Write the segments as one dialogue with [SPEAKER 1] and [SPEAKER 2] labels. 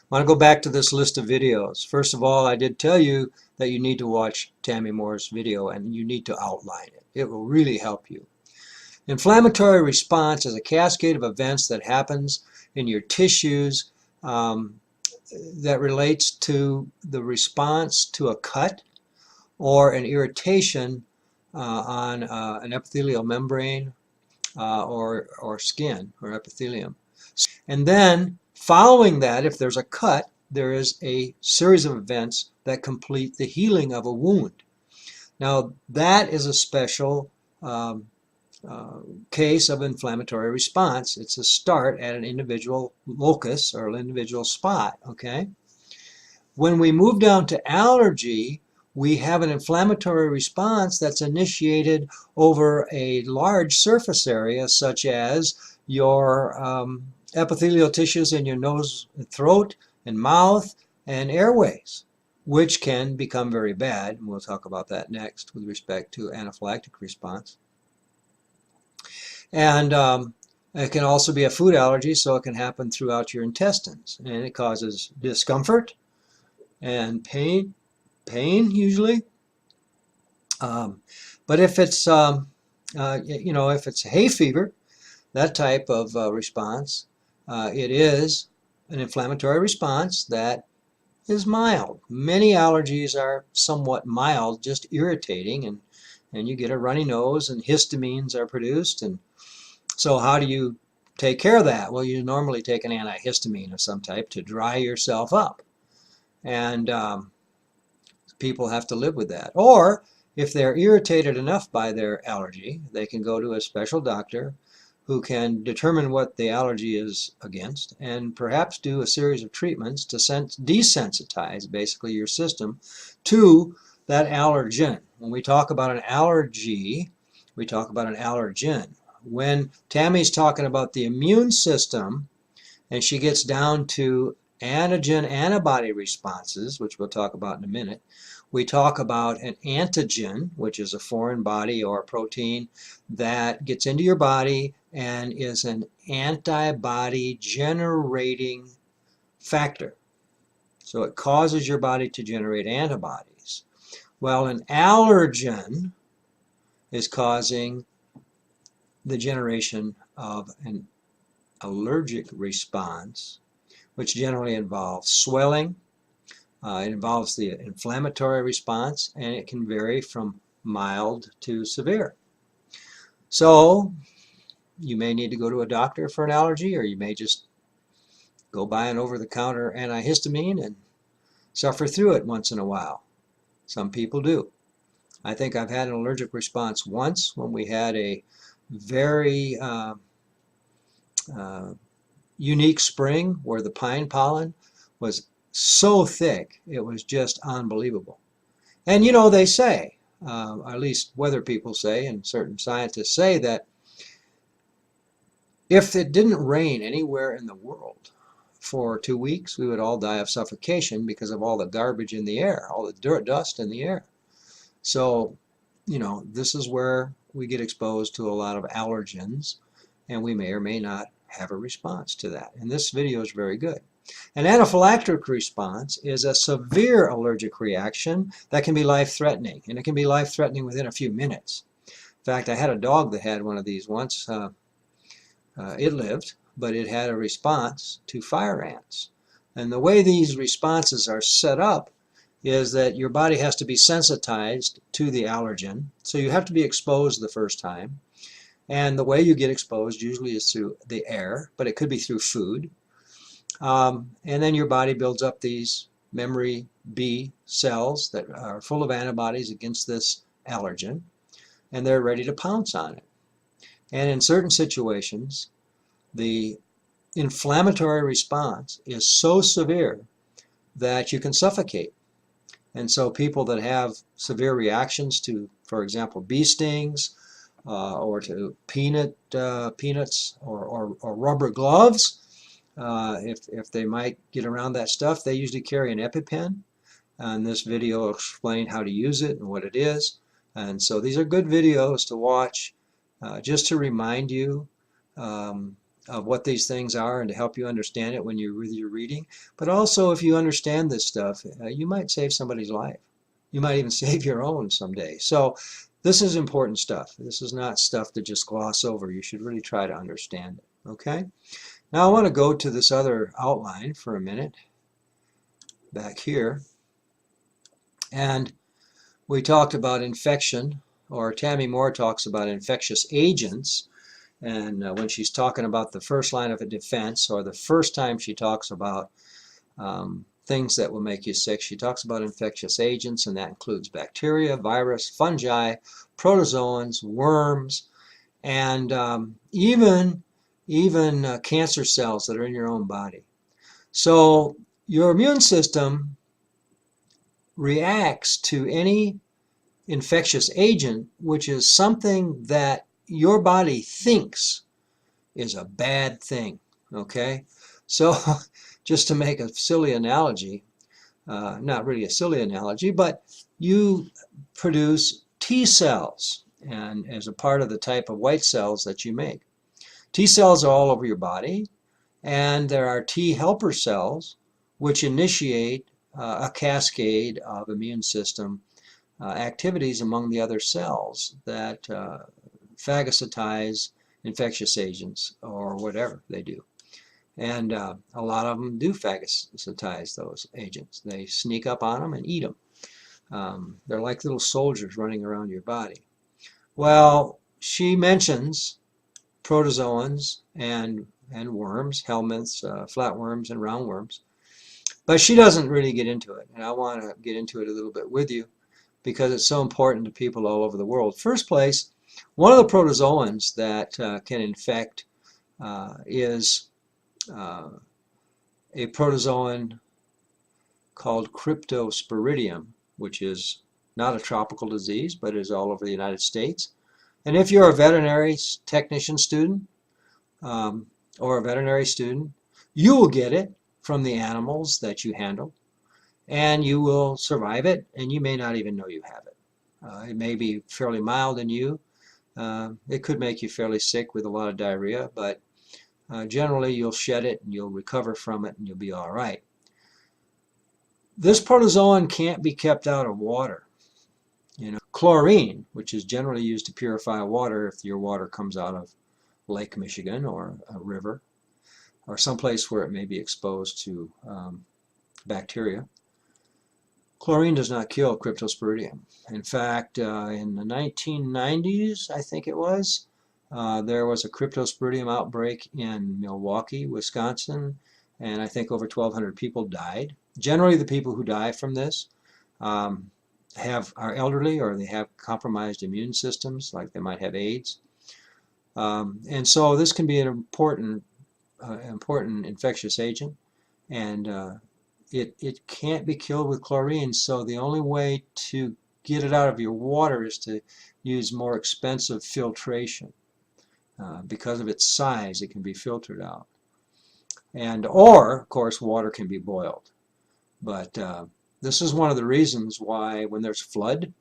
[SPEAKER 1] want to go back to this list of videos. First of all, I did tell you that you need to watch Tammy Moore's video and you need to outline it. It will really help you. Inflammatory response is a cascade of events that happens in your tissues that relates to the response to a cut or an irritation on an epithelial membrane or skin or epithelium. And then following that, if there's a cut, there is a series of events that complete the healing of a wound. Now that is a special case of inflammatory response. It's a start at an individual locus or an individual spot, okay? When we move down to allergy, we have an inflammatory response that's initiated over a large surface area, such as your epithelial tissues in your nose, throat, and mouth, and airways, which can become very bad. And we'll talk about that next with respect to anaphylactic response. And it can also be a food allergy, so it can happen throughout your intestines, and it causes discomfort and pain usually. But if it's if it's hay fever, that type of response, it is an inflammatory response that is mild. Many allergies are somewhat mild, just irritating, and you get a runny nose and histamines are produced. And so how do you take care of that? Well, you normally take an antihistamine of some type to dry yourself up. And people have to live with that. Or if they're irritated enough by their allergy, they can go to a special doctor who can determine what the allergy is against and perhaps do a series of treatments to desensitize basically your system to that allergen. When we talk about an allergy, we talk about an allergen. When Tammy's talking about the immune system and she gets down to antigen-antibody responses, which we'll talk about in a minute, we talk about an antigen, which is a foreign body or a protein that gets into your body and is an antibody generating factor. So it causes your body to generate antibodies. Well, an allergen is causing the generation of an allergic response, which generally involves swelling. It involves the inflammatory response, and it can vary from mild to severe. So you may need to go to a doctor for an allergy, or you may just go buy an over-the-counter antihistamine and suffer through it once in a while. Some people do. I think I've had an allergic response once when we had a very unique spring where the pine pollen was so thick it was just unbelievable. And you know, they say, at least weather people say and certain scientists say, that if it didn't rain anywhere in the world for 2 weeks, we would all die of suffocation because of all the garbage in the air, all the dirt, dust in the air. So, you know, this is where we get exposed to a lot of allergens, and we may or may not have a response to that. And this video is very good. An anaphylactic response is a severe allergic reaction that can be life-threatening, and it can be life-threatening within a few minutes. In fact, I had a dog that had one of these once. It lived, but it had a response to fire ants. And the way these responses are set up is that your body has to be sensitized to the allergen, so you have to be exposed the first time. And the way you get exposed usually is through the air, but it could be through food. And then your body builds up these memory B cells that are full of antibodies against this allergen, and they're ready to pounce on it. And in certain situations, the inflammatory response is so severe that you can suffocate. And so people that have severe reactions to, for example, bee stings, or to peanuts or rubber gloves, if they might get around that stuff, they usually carry an EpiPen. And this video will explain how to use it and what it is. And so these are good videos to watch just to remind you of what these things are and to help you understand it when you're reading. But also, if you understand this stuff, you might save somebody's life. You might even save your own someday. So this is important stuff. This is not stuff to just gloss over. You should really try to understand it. Okay? Now I want to go to this other outline for a minute back here. And we talked about infection, or Tammy Moore talks about infectious agents. And when she's talking about the first line of a defense, or the first time she talks about things that will make you sick, she talks about infectious agents, and that includes bacteria, virus, fungi, protozoans, worms, and even cancer cells that are in your own body. So your immune system reacts to any infectious agent, which is something that your body thinks is a bad thing. Okay? So just to make a silly analogy, not really a silly analogy, but you produce T cells, and as a part of the type of white cells that you make. T cells are all over your body, and there are T helper cells which initiate a cascade of immune system activities among the other cells that phagocytize infectious agents or whatever they do. And a lot of them do phagocytize those agents. They sneak up on them and eat them. They're like little soldiers running around your body. Well, she mentions protozoans and worms, helminths, flatworms, and roundworms. But she doesn't really get into it, and I want to get into it a little bit with you because it's so important to people all over the world. First place, one of the protozoans that can infect is a protozoan called Cryptosporidium, which is not a tropical disease, but is all over the United States. And if you're a veterinary technician student or a veterinary student, you will get it from the animals that you handle, and you will survive it, and you may not even know you have it. It may be fairly mild in you. It could make you fairly sick with a lot of diarrhea, but generally you'll shed it and you'll recover from it and you'll be all right. This protozoan can't be kept out of water. You know, chlorine, which is generally used to purify water if your water comes out of Lake Michigan or a river or someplace where it may be exposed to bacteria. Chlorine does not kill Cryptosporidium. In fact, in the 1990s, I think it was, there was a Cryptosporidium outbreak in Milwaukee, Wisconsin, and I think over 1,200 people died. Generally, the people who die from this are elderly, or they have compromised immune systems, like they might have AIDS. And so this can be an important infectious agent, and it can't be killed with chlorine, so the only way to get it out of your water is to use more expensive filtration. Because of its size, it can be filtered out. Or, of course, water can be boiled. But this is one of the reasons why when there's flood,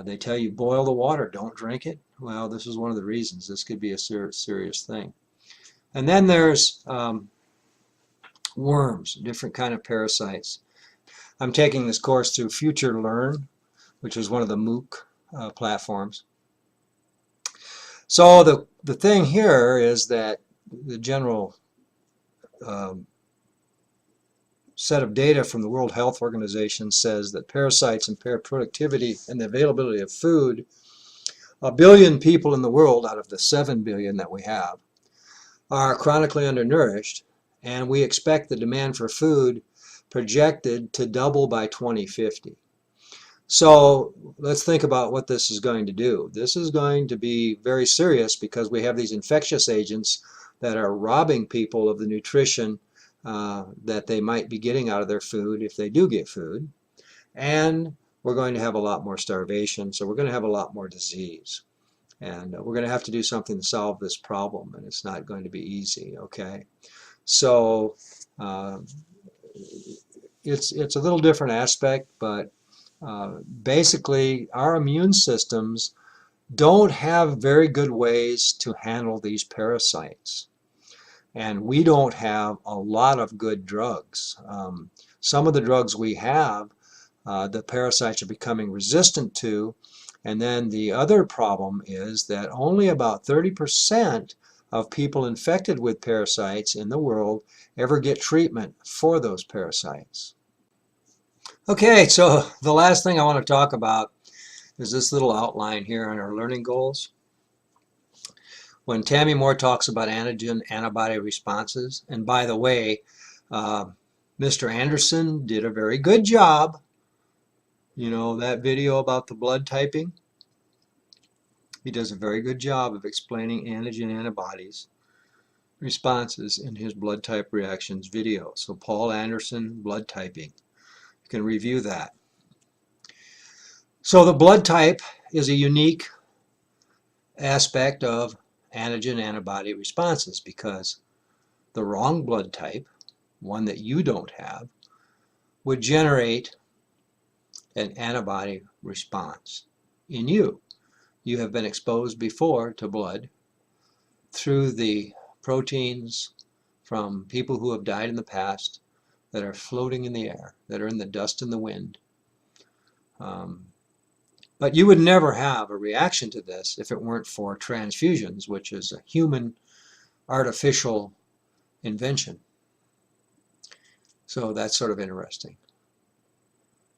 [SPEAKER 1] they tell you boil the water, don't drink it. Well, this is one of the reasons. This could be a serious thing. And then there's worms, different kind of parasites. I'm taking this course through Future Learn, which is one of the MOOC platforms. So the thing here is that the general set of data from the World Health Organization says that parasites impair productivity and the availability of food. 1 billion people in the world out of the 7 billion that we have are chronically undernourished, and we expect the demand for food projected to double by 2050. So let's think about what this is going to do. This is going to be very serious because we have these infectious agents that are robbing people of the nutrition that they might be getting out of their food if they do get food. And we're going to have a lot more starvation, so we're going to have a lot more disease. And we're going to have to do something to solve this problem, and it's not going to be easy, okay? So it's a little different aspect, but basically our immune systems don't have very good ways to handle these parasites. And we don't have a lot of good drugs. Some of the drugs we have, the parasites are becoming resistant to. And then the other problem is that only about 30% of people infected with parasites in the world ever get treatment for those parasites. Okay, so the last thing I want to talk about is this little outline here on our learning goals. When Tammy Moore talks about antigen-antibody responses, and by the way, Mr. Anderson did a very good job. You know, that video about the blood typing, he does a very good job of explaining antigen antibodies responses in his blood type reactions video. So Paul Anderson, blood typing. You can review that. So the blood type is a unique aspect of antigen antibody responses because the wrong blood type, one that you don't have, would generate an antibody response in you. You have been exposed before to blood through the proteins from people who have died in the past that are floating in the air, that are in the dust and the wind. But you would never have a reaction to this if it weren't for transfusions, which is a human artificial invention. So that's sort of interesting.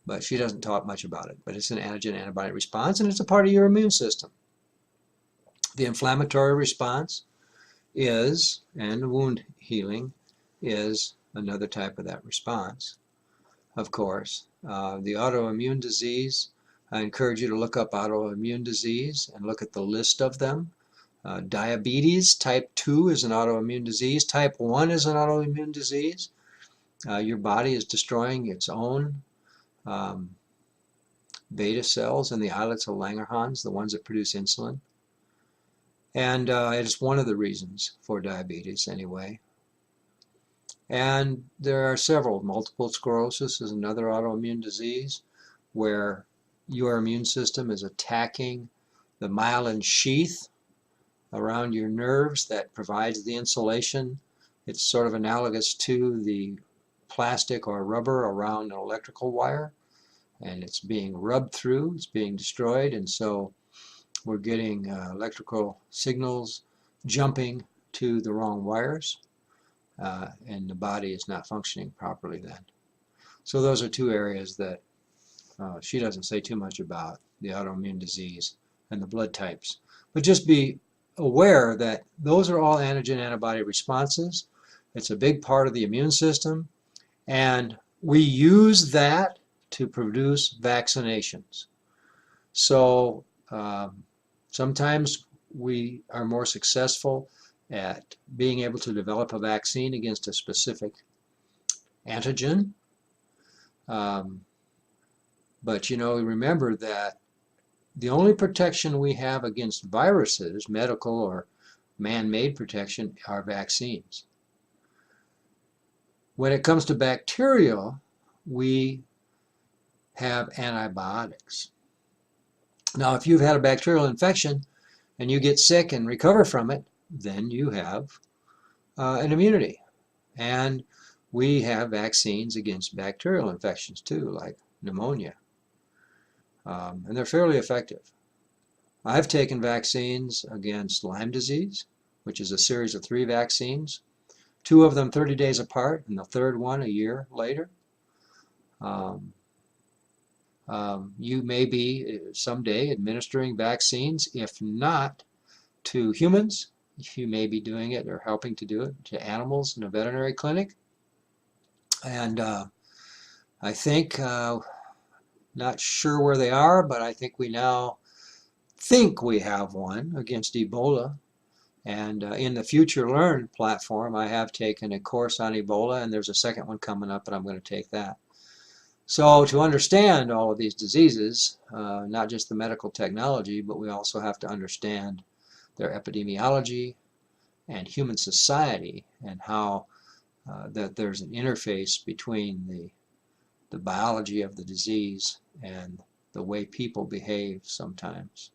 [SPEAKER 1] But she doesn't talk much about it. But it's an antigen-antibody response, and it's a part of your immune system. The inflammatory response is, and wound healing is another type of that response, of course. The autoimmune disease, I encourage you to look up autoimmune disease and look at the list of them. Diabetes type 2 is an autoimmune disease. Type 1 is an autoimmune disease. Your body is destroying its own beta cells in the islets of Langerhans, the ones that produce insulin. And it's one of the reasons for diabetes anyway. And there are several. Multiple sclerosis is another autoimmune disease where your immune system is attacking the myelin sheath around your nerves that provides the insulation. It's sort of analogous to the plastic or rubber around an electrical wire, and it's being rubbed through, it's being destroyed, and so we're getting electrical signals jumping to the wrong wires, and the body is not functioning properly then. So those are two areas that she doesn't say too much about, the autoimmune disease and the blood types. But just be aware that those are all antigen-antibody responses. It's a big part of the immune system, and we use that to produce vaccinations. So sometimes we are more successful at being able to develop a vaccine against a specific antigen. But you know, remember that the only protection we have against viruses, medical or man-made protection, are vaccines. When it comes to bacteria, we have antibiotics. Now, if you've had a bacterial infection and you get sick and recover from it, then you have an immunity. And we have vaccines against bacterial infections too, like pneumonia. And they're fairly effective. I've taken vaccines against Lyme disease, which is a series of 3 vaccines, 2 of them 30 days apart, and the third one a year later. You may be someday administering vaccines, if not to humans, you may be doing it or helping to do it to animals in a veterinary clinic. And I think, not sure where they are, but I think we now think we have one against Ebola. And in the Future Learn platform, I have taken a course on Ebola, and there's a second one coming up, and I'm going to take that. So to understand all of these diseases, not just the medical technology, but we also have to understand their epidemiology and human society, and how that there's an interface between the biology of the disease and the way people behave sometimes.